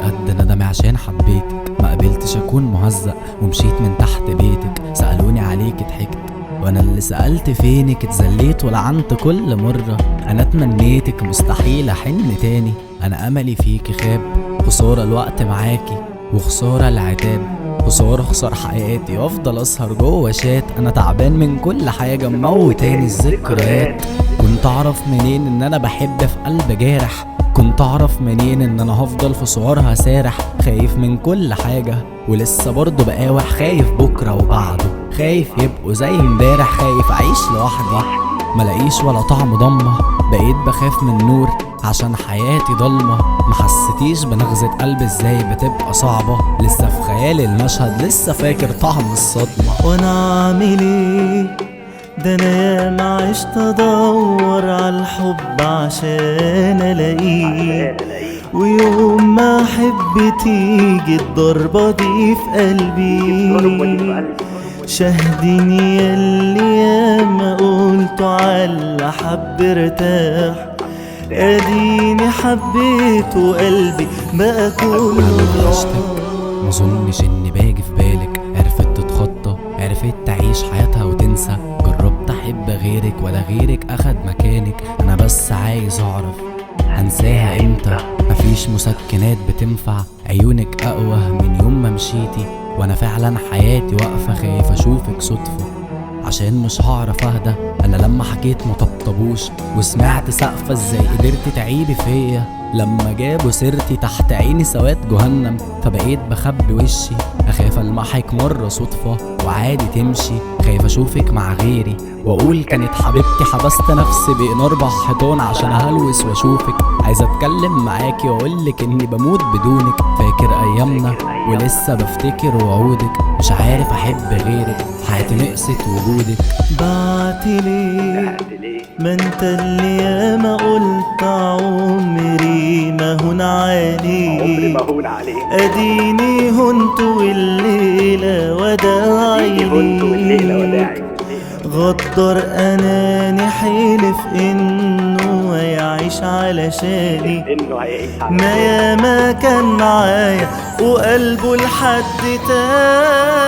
قد ندمي عشان حبيتك، ما قبلتش اكون مهزأ ومشيت من تحت بيتك. سألوني عليك ضحكت وانا اللي سألت فينك، اتذليت ولعنت كل مرة. انا اتمنيتك مستحيل احن تاني، انا املي فيكي خاب. خسارة الوقت معاكي وخسارة العتاب، خسارة اخسر حياتي وافضل اسهر جوه شات. انا تعبان من كل حاجة مموتاني الذكريات. كنت اعرف منين ان انا بحب في قلب جارح؟ كنت اعرف منين ان انا هفضل في صورها سارح؟ خايف من كل حاجة ولسه برضه بقاوح، خايف بكرة وبعده، خايف يبقوا زي امبارح، خايف اعيش لوحدي ملاقيش ولا طعم ضمة. بقيت بخاف من نور عشان حياتي ضلمة. محستيش بنغزة قلبي ازاي بتبقى صعبة، لسه في خيالي المشهد، لسه فاكر طعم الصدمة. وانا عامل ايه؟ ده انا ياما عشت ادور عالحب عشان الاقيه، ويوم ما احب تيجي الضربة دي في قلبي. شاهديني ياللي ياما قلت على حب ارتاح، اديني حبيت وقلبي بقى كله عشتك ما ظنش اني باجي في بالك. عرفت تتخطى، عرفت تعيش حياتها وتنسى. جربت احب غيرك ولا غيرك اخد مكانك. انا بس عايز اعرف هنساها امتى. مفيش مسكنات بتنفع، عيونك اقوى من يوم ما مشيتي. وانا فعلا حياتي واقفة خايف اشوفك صدفة عشان مش هعرف اهدى. انا لما حكيت ما طبطبوش وسمعت سقفة، ازاي قدرت تعيبي فيا؟ لما جابوا سيرتي تحت عيني سواد جهنم، فبقيت بخبي وشي. اخاف المحك مرة صدفة وعادي تمشي، خايف اشوفك مع غيري واقول كانت حبيبتي. حبست نفسي بين 4 حيطان عشان هلوس واشوفك. عايز اتكلم معاكي واقولك اني بموت بدونك. فاكر ايامنا ولسه بفتكر وعودك، مش عارف احب غيرك، حياتي نقصت وجودك. بعتلي ما انت اللي ياما قلت عمري ما هون عليك، اديني هنت والليلة وداعي ليك. غدر اناني حلف انه هيعيش علشاني، ما ياما كان معايا وقلبه لحد تاني.